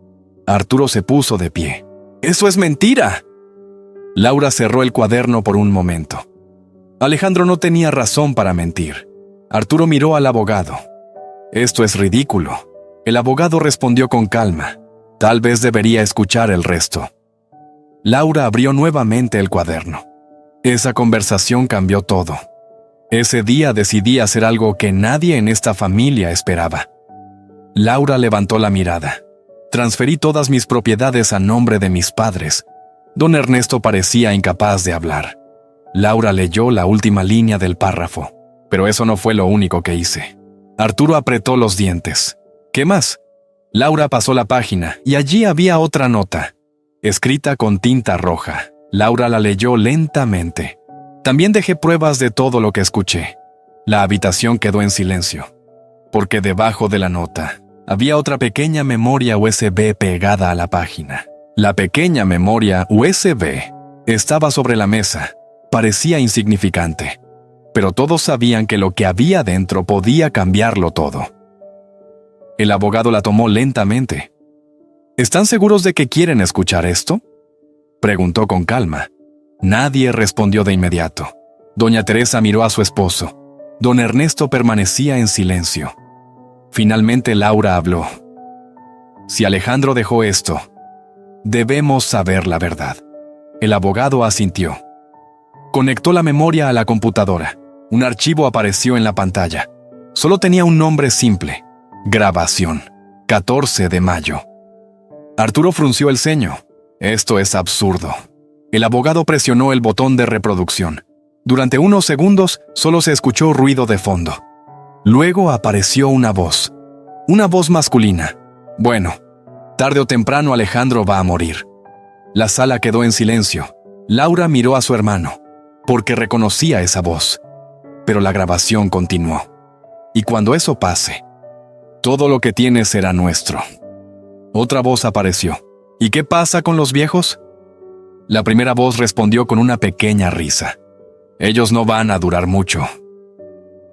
Arturo se puso de pie. ¡Eso es mentira! Laura cerró el cuaderno por un momento. Alejandro no tenía razón para mentir. Arturo miró al abogado. «Esto es ridículo». El abogado respondió con calma. «Tal vez debería escuchar el resto». Laura abrió nuevamente el cuaderno. Esa conversación cambió todo. Ese día decidí hacer algo que nadie en esta familia esperaba. Laura levantó la mirada. Transferí todas mis propiedades a nombre de mis padres. Don Ernesto parecía incapaz de hablar. Laura leyó la última línea del párrafo, pero eso no fue lo único que hice. Arturo apretó los dientes. ¿Qué más? Laura pasó la página y allí había otra nota, escrita con tinta roja. Laura la leyó lentamente. También dejé pruebas de todo lo que escuché. La habitación quedó en silencio, porque debajo de la nota había otra pequeña memoria USB pegada a la página. La pequeña memoria USB estaba sobre la mesa. Parecía insignificante, pero todos sabían que lo que había dentro podía cambiarlo todo. El abogado la tomó lentamente. ¿Están seguros de que quieren escuchar esto?, preguntó con calma. Nadie respondió de inmediato. Doña Teresa miró a su esposo. Don Ernesto permanecía en silencio. Finalmente Laura habló. Si Alejandro dejó esto, debemos saber la verdad. El abogado asintió. Conectó la memoria a la computadora. Un archivo apareció en la pantalla. Solo tenía un nombre simple. Grabación. 14 de mayo. Arturo frunció el ceño. Esto es absurdo. El abogado presionó el botón de reproducción. Durante unos segundos solo se escuchó ruido de fondo. Luego apareció una voz masculina. Bueno, tarde o temprano Alejandro va a morir. La sala quedó en silencio. Laura miró a su hermano, porque reconocía esa voz. Pero la grabación continuó. Y cuando eso pase, todo lo que tienes será nuestro. Otra voz apareció. ¿Y qué pasa con los viejos? La primera voz respondió con una pequeña risa. Ellos no van a durar mucho.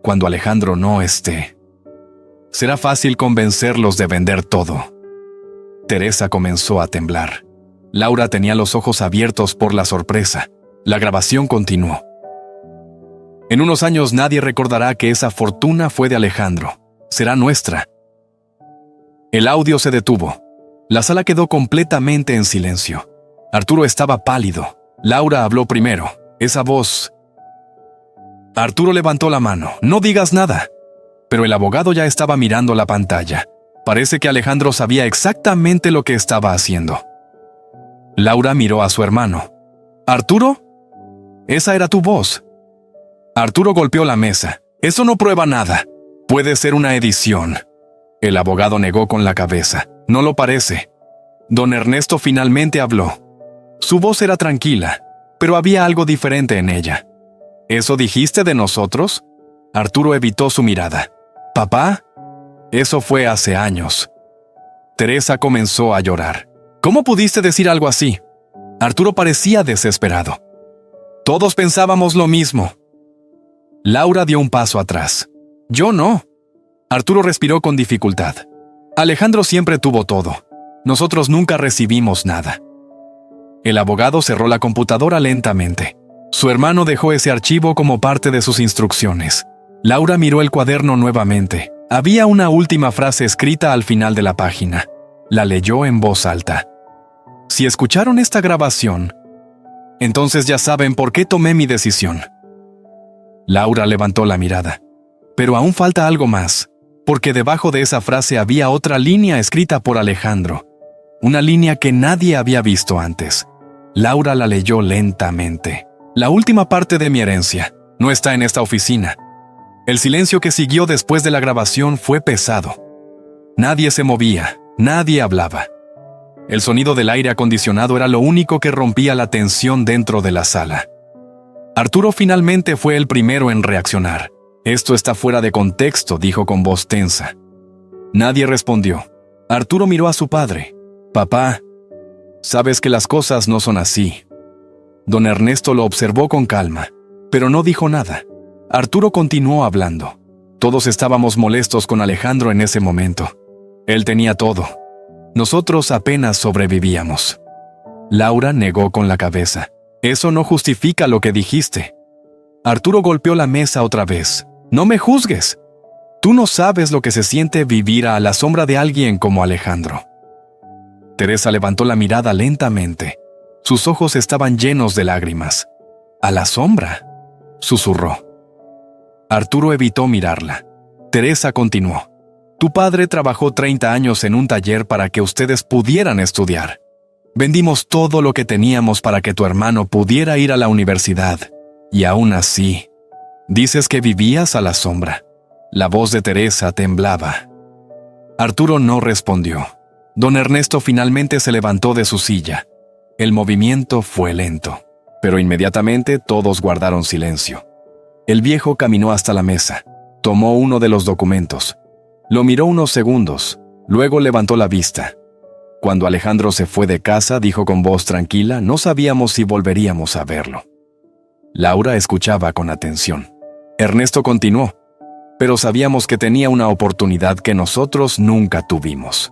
Cuando Alejandro no esté, será fácil convencerlos de vender todo. Teresa comenzó a temblar. Laura tenía los ojos abiertos por la sorpresa. La grabación continuó. En unos años nadie recordará que esa fortuna fue de Alejandro. Será nuestra. El audio se detuvo. La sala quedó completamente en silencio. Arturo estaba pálido. Laura habló primero. Esa voz... Arturo levantó la mano. No digas nada. Pero el abogado ya estaba mirando la pantalla. Parece que Alejandro sabía exactamente lo que estaba haciendo. Laura miró a su hermano. ¿Arturo? Esa era tu voz. Arturo golpeó la mesa. Eso no prueba nada. Puede ser una edición. El abogado negó con la cabeza. No lo parece. Don Ernesto finalmente habló. Su voz era tranquila, pero había algo diferente en ella. ¿Eso dijiste de nosotros? Arturo evitó su mirada. ¿Papá? Eso fue hace años. Teresa comenzó a llorar. ¿Cómo pudiste decir algo así? Arturo parecía desesperado. Todos pensábamos lo mismo. Laura dio un paso atrás. Yo no. Arturo respiró con dificultad. Alejandro siempre tuvo todo. Nosotros nunca recibimos nada. El abogado cerró la computadora lentamente. Su hermano dejó ese archivo como parte de sus instrucciones. Laura miró el cuaderno nuevamente. Había una última frase escrita al final de la página. La leyó en voz alta. Si escucharon esta grabación, entonces ya saben por qué tomé mi decisión. Laura levantó la mirada. Pero aún falta algo más, porque debajo de esa frase había otra línea escrita por Alejandro. Una línea que nadie había visto antes. Laura la leyó lentamente. La última parte de mi herencia no está en esta oficina. El silencio que siguió después de la grabación fue pesado. Nadie se movía, nadie hablaba. El sonido del aire acondicionado era lo único que rompía la tensión dentro de la sala. Arturo finalmente fue el primero en reaccionar. Esto está fuera de contexto, dijo con voz tensa. Nadie respondió. Arturo miró a su padre. Papá, sabes que las cosas no son así. Don Ernesto lo observó con calma, pero no dijo nada. Arturo continuó hablando. Todos estábamos molestos con Alejandro en ese momento. Él tenía todo. Nosotros apenas sobrevivíamos. Laura negó con la cabeza. Eso no justifica lo que dijiste. Arturo golpeó la mesa otra vez. No me juzgues. Tú no sabes lo que se siente vivir a la sombra de alguien como Alejandro. Teresa levantó la mirada lentamente. Sus ojos estaban llenos de lágrimas. «¿A la sombra?», susurró. Arturo evitó mirarla. Teresa continuó. «Tu padre trabajó 30 años en un taller para que ustedes pudieran estudiar. Vendimos todo lo que teníamos para que tu hermano pudiera ir a la universidad. Y aún así, dices que vivías a la sombra». La voz de Teresa temblaba. Arturo no respondió. Don Ernesto finalmente se levantó de su silla. El movimiento fue lento, pero inmediatamente todos guardaron silencio. El viejo caminó hasta la mesa, tomó uno de los documentos, lo miró unos segundos, luego levantó la vista. Cuando Alejandro se fue de casa, dijo con voz tranquila, no sabíamos si volveríamos a verlo. Laura escuchaba con atención. Ernesto continuó, pero sabíamos que tenía una oportunidad que nosotros nunca tuvimos.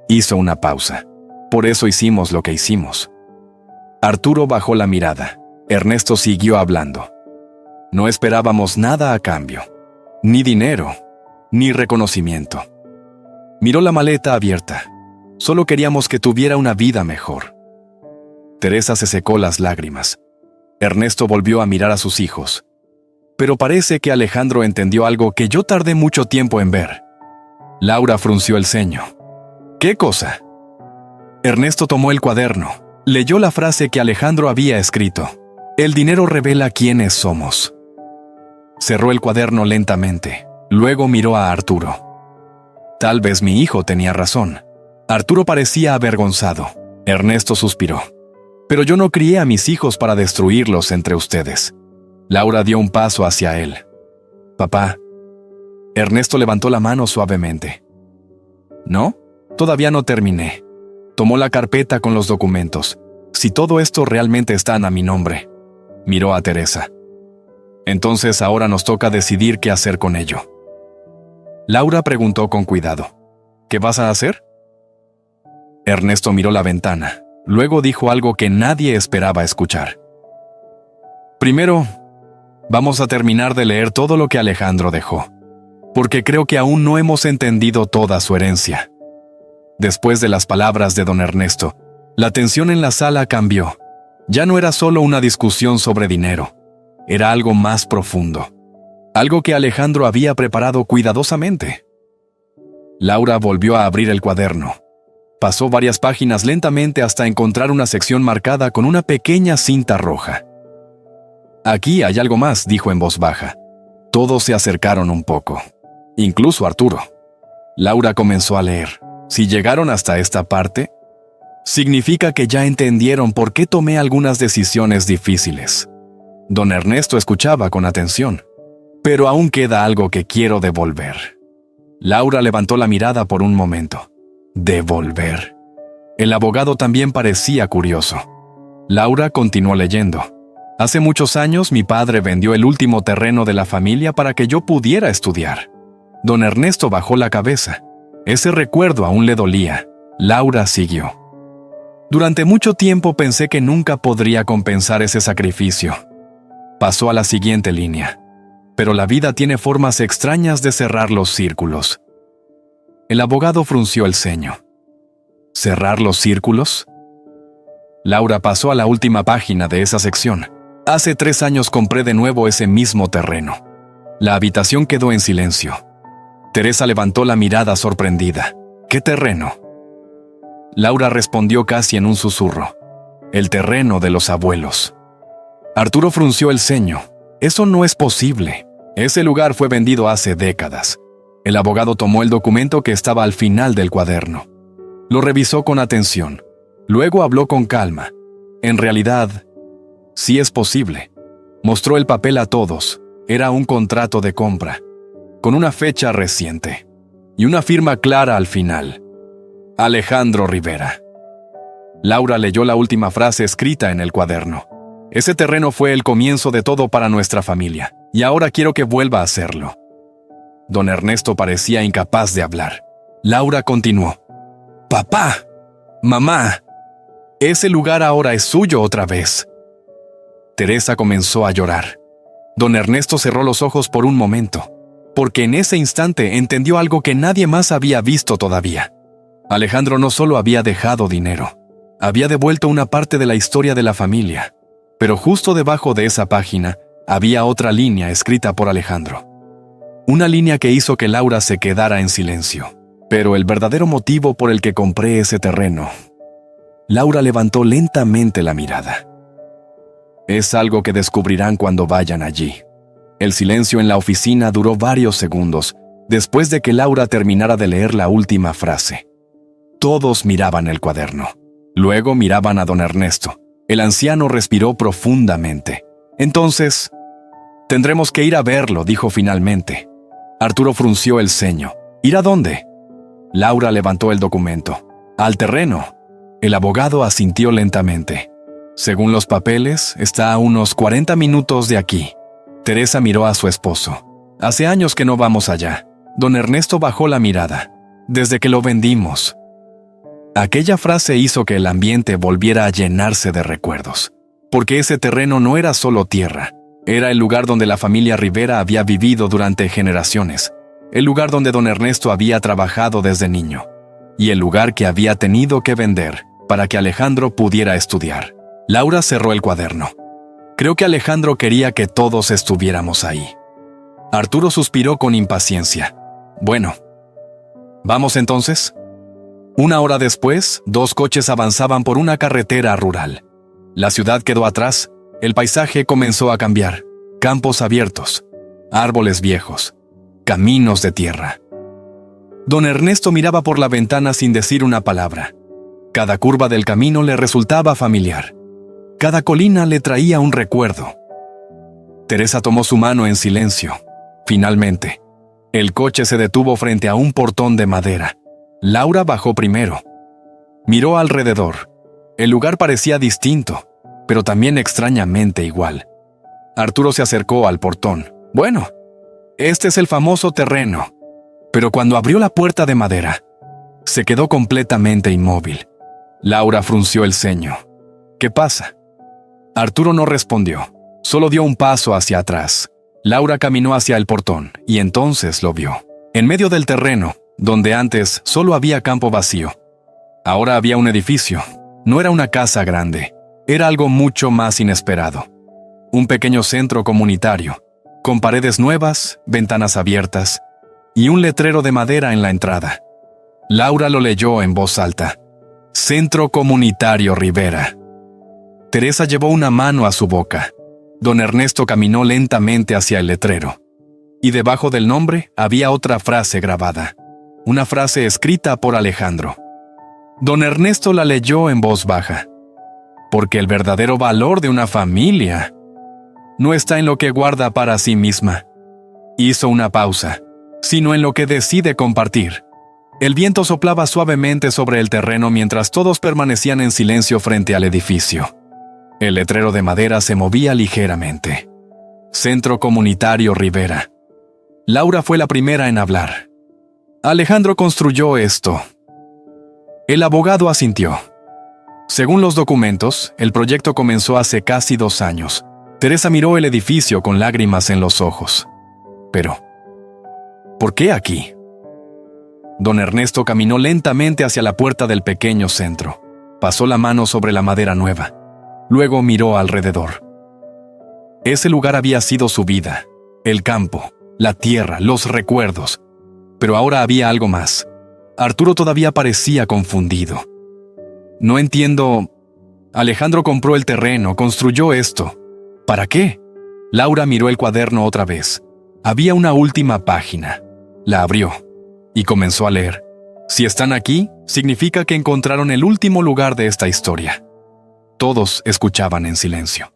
Hizo una pausa. Por eso hicimos lo que hicimos. Arturo bajó la mirada. Ernesto siguió hablando. No esperábamos nada a cambio. Ni dinero, ni reconocimiento. Miró la maleta abierta. Solo queríamos que tuviera una vida mejor. Teresa se secó las lágrimas. Ernesto volvió a mirar a sus hijos. Pero parece que Alejandro entendió algo que yo tardé mucho tiempo en ver. Laura frunció el ceño. ¿Qué cosa? Ernesto tomó el cuaderno. Leyó la frase que Alejandro había escrito. El dinero revela quiénes somos. Cerró el cuaderno lentamente. Luego miró a Arturo. Tal vez mi hijo tenía razón. Arturo parecía avergonzado. Ernesto suspiró. Pero yo no crié a mis hijos para destruirlos entre ustedes. Laura dio un paso hacia él. Papá. Ernesto levantó la mano suavemente. ¿No? Todavía no terminé. Tomó la carpeta con los documentos. Si todo esto realmente está a mi nombre. Miró a Teresa. Entonces ahora nos toca decidir qué hacer con ello. Laura preguntó con cuidado. ¿Qué vas a hacer? Ernesto miró la ventana. Luego dijo algo que nadie esperaba escuchar. Primero, vamos a terminar de leer todo lo que Alejandro dejó, porque creo que aún no hemos entendido toda su herencia. Después de las palabras de don Ernesto, la tensión en la sala cambió. Ya no era solo una discusión sobre dinero, era algo más profundo, algo que Alejandro había preparado cuidadosamente. Laura volvió a abrir el cuaderno. Pasó varias páginas lentamente hasta encontrar una sección marcada con una pequeña cinta roja. Aquí hay algo más, dijo en voz baja. Todos se acercaron un poco, incluso Arturo. Laura comenzó a leer. Si llegaron hasta esta parte, significa que ya entendieron por qué tomé algunas decisiones difíciles. Don Ernesto escuchaba con atención. Pero aún queda algo que quiero devolver. Laura levantó la mirada por un momento. ¿Devolver? El abogado también parecía curioso. Laura continuó leyendo. Hace muchos años mi padre vendió el último terreno de la familia para que yo pudiera estudiar. Don Ernesto bajó la cabeza. Ese recuerdo aún le dolía. Laura siguió. Durante mucho tiempo pensé que nunca podría compensar ese sacrificio. Pasó a la siguiente línea. Pero la vida tiene formas extrañas de cerrar los círculos. El abogado frunció el ceño. ¿Cerrar los círculos? Laura pasó a la última página de esa sección. Hace 3 años compré de nuevo ese mismo terreno. La habitación quedó en silencio. Teresa levantó la mirada sorprendida. ¿Qué terreno? Laura respondió casi en un susurro. El terreno de los abuelos. Arturo frunció el ceño. Eso no es posible. Ese lugar fue vendido hace décadas. El abogado tomó el documento que estaba al final del cuaderno. Lo revisó con atención. Luego habló con calma. En realidad, sí es posible. Mostró el papel a todos. Era un contrato de compra, con una fecha reciente y una firma clara al final. Alejandro Rivera. Laura leyó la última frase escrita en el cuaderno. Ese terreno fue el comienzo de todo para nuestra familia, y ahora quiero que vuelva a hacerlo. Don Ernesto parecía incapaz de hablar. Laura continuó. Papá, mamá, ese lugar ahora es suyo otra vez. Teresa comenzó a llorar. Don Ernesto cerró los ojos por un momento, porque en ese instante entendió algo que nadie más había visto todavía. Alejandro no solo había dejado dinero, había devuelto una parte de la historia de la familia, pero justo debajo de esa página había otra línea escrita por Alejandro. Una línea que hizo que Laura se quedara en silencio. Pero el verdadero motivo por el que compré ese terreno. Laura levantó lentamente la mirada. Es algo que descubrirán cuando vayan allí. El silencio en la oficina duró varios segundos después de que Laura terminara de leer la última frase. Todos miraban el cuaderno. Luego miraban a don Ernesto. El anciano respiró profundamente. Entonces, tendremos que ir a verlo, dijo finalmente. Arturo frunció el ceño. ¿Ir a dónde? Laura levantó el documento. Al terreno. El abogado asintió lentamente. Según los papeles, está a unos 40 minutos de aquí. Teresa miró a su esposo. Hace años que no vamos allá. Don Ernesto bajó la mirada. Desde que lo vendimos. Aquella frase hizo que el ambiente volviera a llenarse de recuerdos. Porque ese terreno no era solo tierra. Era el lugar donde la familia Rivera había vivido durante generaciones. El lugar donde don Ernesto había trabajado desde niño. Y el lugar que había tenido que vender para que Alejandro pudiera estudiar. Laura cerró el cuaderno. Creo que Alejandro quería que todos estuviéramos ahí. Arturo suspiró con impaciencia. Bueno, ¿vamos entonces? Una hora después, 2 coches avanzaban por una carretera rural. La ciudad quedó atrás, el paisaje comenzó a cambiar. Campos abiertos, árboles viejos, caminos de tierra. Don Ernesto miraba por la ventana sin decir una palabra. Cada curva del camino le resultaba familiar. Cada colina le traía un recuerdo. Teresa tomó su mano en silencio. Finalmente, el coche se detuvo frente a un portón de madera. Laura bajó primero. Miró alrededor. El lugar parecía distinto, pero también extrañamente igual. Arturo se acercó al portón. Bueno, este es el famoso terreno. Pero cuando abrió la puerta de madera, se quedó completamente inmóvil. Laura frunció el ceño. ¿Qué pasa? Arturo no respondió, solo dio un paso hacia atrás. Laura caminó hacia el portón y entonces lo vio. En medio del terreno, donde antes solo había campo vacío, ahora había un edificio. No era una casa grande, era algo mucho más inesperado. Un pequeño centro comunitario, con paredes nuevas, ventanas abiertas y un letrero de madera en la entrada. Laura lo leyó en voz alta. Centro Comunitario Rivera. Teresa llevó una mano a su boca. Don Ernesto caminó lentamente hacia el letrero. Y debajo del nombre había otra frase grabada. Una frase escrita por Alejandro. Don Ernesto la leyó en voz baja. Porque el verdadero valor de una familia no está en lo que guarda para sí misma. Hizo una pausa, sino en lo que decide compartir. El viento soplaba suavemente sobre el terreno mientras todos permanecían en silencio frente al edificio. El letrero de madera se movía ligeramente. Centro Comunitario Rivera. Laura fue la primera en hablar. Alejandro construyó esto. El abogado asintió. Según los documentos, el proyecto comenzó hace casi 2 años. Teresa miró el edificio con lágrimas en los ojos. Pero, ¿por qué aquí? Don Ernesto caminó lentamente hacia la puerta del pequeño centro. Pasó la mano sobre la madera nueva. Luego miró alrededor. Ese lugar había sido su vida. El campo, la tierra, los recuerdos. Pero ahora había algo más. Arturo todavía parecía confundido. No entiendo. Alejandro compró el terreno, construyó esto. ¿Para qué? Laura miró el cuaderno otra vez. Había una última página. La abrió y comenzó a leer. Si están aquí, significa que encontraron el último lugar de esta historia. Todos escuchaban en silencio.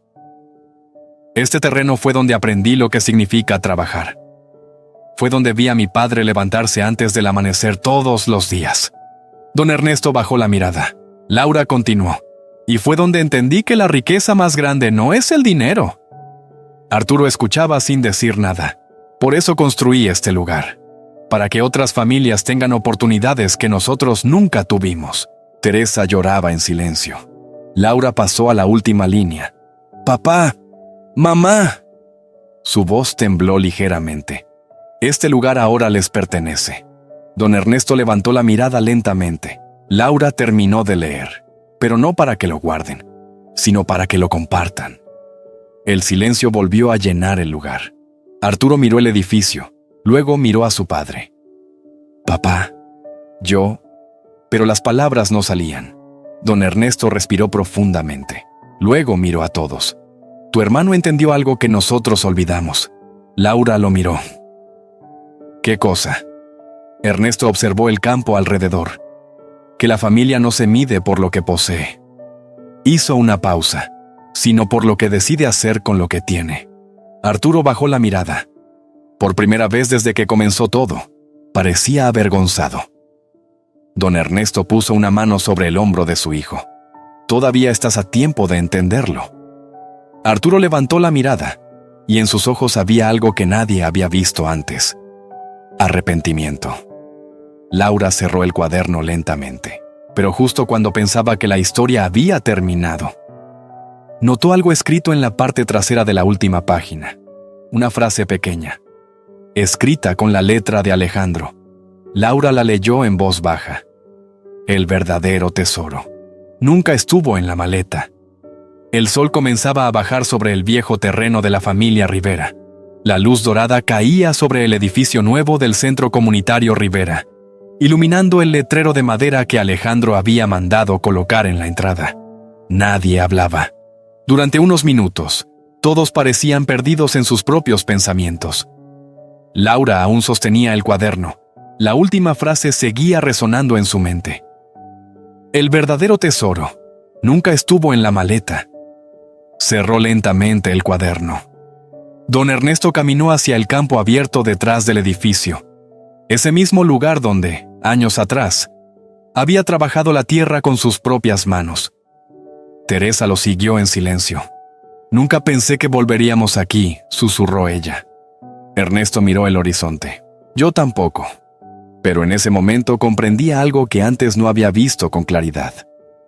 Este terreno fue donde aprendí lo que significa trabajar. Fue donde vi a mi padre levantarse antes del amanecer todos los días. Don Ernesto bajó la mirada. Laura continuó. Y fue donde entendí que la riqueza más grande no es el dinero. Arturo escuchaba sin decir nada. Por eso construí este lugar, para que otras familias tengan oportunidades que nosotros nunca tuvimos. Teresa lloraba en silencio. Laura pasó a la última línea. «Papá, mamá». Su voz tembló ligeramente. Este lugar ahora les pertenece. Don Ernesto levantó la mirada lentamente. Laura terminó de leer, pero no para que lo guarden, sino para que lo compartan. El silencio volvió a llenar el lugar. Arturo miró el edificio, luego miró a su padre. «Papá, yo…» Pero las palabras no salían. Don Ernesto respiró profundamente. Luego miró a todos. «Tu hermano entendió algo que nosotros olvidamos». Laura lo miró. «¿Qué cosa?». Ernesto observó el campo alrededor. «Que la familia no se mide por lo que posee». Hizo una pausa, sino por lo que decide hacer con lo que tiene. Arturo bajó la mirada. Por primera vez desde que comenzó todo, parecía avergonzado. Don Ernesto puso una mano sobre el hombro de su hijo. «Todavía estás a tiempo de entenderlo». Arturo levantó la mirada, y en sus ojos había algo que nadie había visto antes. Arrepentimiento. Laura cerró el cuaderno lentamente, pero justo cuando pensaba que la historia había terminado, notó algo escrito en la parte trasera de la última página. Una frase pequeña, escrita con la letra de Alejandro. Laura la leyó en voz baja. «El verdadero tesoro nunca estuvo en la maleta». El sol comenzaba a bajar sobre el viejo terreno de la familia Rivera. La luz dorada caía sobre el edificio nuevo del Centro Comunitario Rivera, iluminando el letrero de madera que Alejandro había mandado colocar en la entrada. Nadie hablaba. Durante unos minutos, todos parecían perdidos en sus propios pensamientos. Laura aún sostenía el cuaderno. La última frase seguía resonando en su mente. «El verdadero tesoro nunca estuvo en la maleta». Cerró lentamente el cuaderno. Don Ernesto caminó hacia el campo abierto detrás del edificio. Ese mismo lugar donde, años atrás, había trabajado la tierra con sus propias manos. Teresa lo siguió en silencio. «Nunca pensé que volveríamos aquí», susurró ella. Ernesto miró el horizonte. «Yo tampoco». Pero en ese momento comprendía algo que antes no había visto con claridad.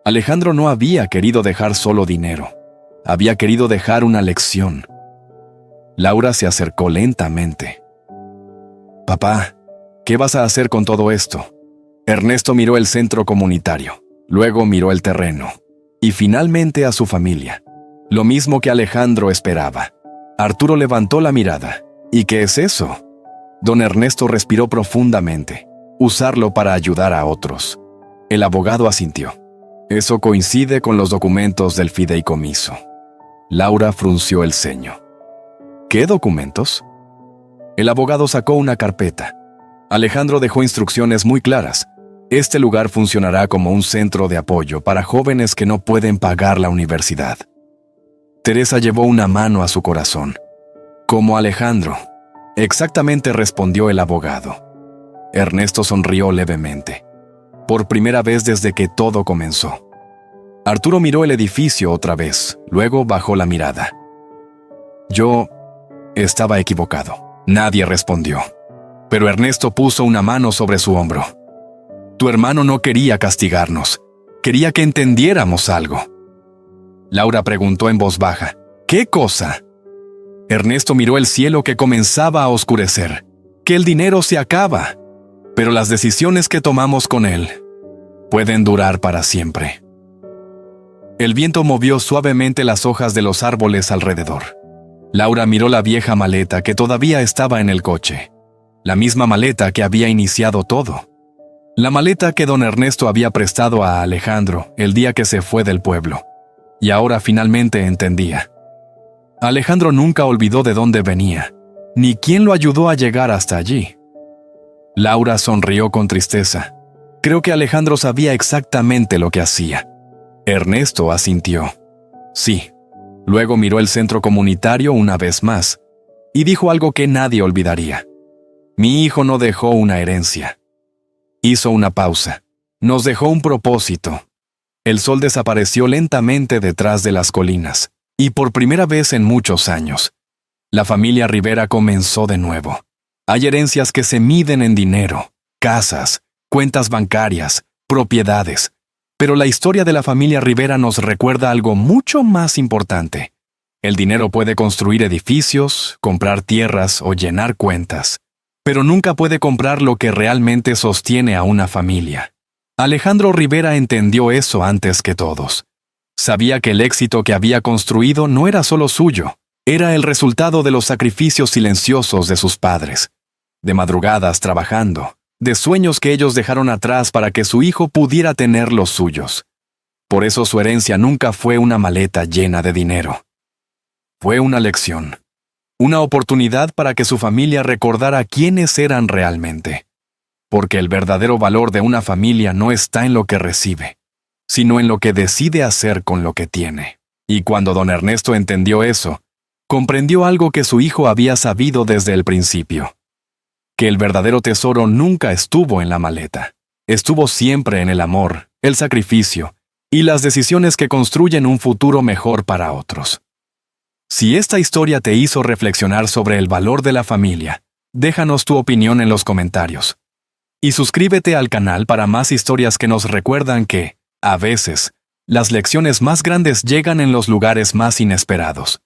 Alejandro no había querido dejar solo dinero. Había querido dejar una lección. Laura se acercó lentamente. «Papá, ¿qué vas a hacer con todo esto?». Ernesto miró el centro comunitario, luego miró el terreno, y finalmente a su familia. Lo mismo que Alejandro esperaba. Arturo levantó la mirada. «¿Y qué es eso?». Don Ernesto respiró profundamente. «Usarlo para ayudar a otros». El abogado asintió. «Eso coincide con los documentos del fideicomiso». Laura frunció el ceño. «¿Qué documentos?». El abogado sacó una carpeta. Alejandro dejó instrucciones muy claras. Este lugar funcionará como un centro de apoyo para jóvenes que no pueden pagar la universidad. Teresa llevó una mano a su corazón. «Como Alejandro». Exactamente, respondió el abogado. Ernesto sonrió levemente. Por primera vez desde que todo comenzó. Arturo miró el edificio otra vez, luego bajó la mirada. «Yo estaba equivocado». Nadie respondió. Pero Ernesto puso una mano sobre su hombro. «Tu hermano no quería castigarnos. Quería que entendiéramos algo». Laura preguntó en voz baja. «¿Qué cosa?». Ernesto miró el cielo que comenzaba a oscurecer. «Que el dinero se acaba, pero las decisiones que tomamos con él pueden durar para siempre». El viento movió suavemente las hojas de los árboles alrededor. Laura miró la vieja maleta que todavía estaba en el coche. La misma maleta que había iniciado todo. La maleta que don Ernesto había prestado a Alejandro el día que se fue del pueblo. Y ahora finalmente entendía. Alejandro nunca olvidó de dónde venía, ni quién lo ayudó a llegar hasta allí. Laura sonrió con tristeza. Creo que Alejandro sabía exactamente lo que hacía. Ernesto asintió. Sí. Luego miró el centro comunitario una vez más y dijo algo que nadie olvidaría. Mi hijo no dejó una herencia. Hizo una pausa. Nos dejó un propósito. El sol desapareció lentamente detrás de las colinas, y por primera vez en muchos años, la familia Rivera comenzó de nuevo. Hay herencias que se miden en dinero, casas, cuentas bancarias, propiedades, pero la historia de la familia Rivera nos recuerda algo mucho más importante. El dinero puede construir edificios, comprar tierras o llenar cuentas, pero nunca puede comprar lo que realmente sostiene a una familia. Alejandro Rivera entendió eso antes que todos. Sabía que el éxito que había construido no era solo suyo, era el resultado de los sacrificios silenciosos de sus padres, de madrugadas trabajando, de sueños que ellos dejaron atrás para que su hijo pudiera tener los suyos. Por eso su herencia nunca fue una maleta llena de dinero. Fue una lección, una oportunidad para que su familia recordara quiénes eran realmente. Porque el verdadero valor de una familia no está en lo que recibe, sino en lo que decide hacer con lo que tiene. Y cuando don Ernesto entendió eso, comprendió algo que su hijo había sabido desde el principio: que el verdadero tesoro nunca estuvo en la maleta, estuvo siempre en el amor, el sacrificio y las decisiones que construyen un futuro mejor para otros. Si esta historia te hizo reflexionar sobre el valor de la familia, déjanos tu opinión en los comentarios. Y suscríbete al canal para más historias que nos recuerdan que, a veces, las lecciones más grandes llegan en los lugares más inesperados.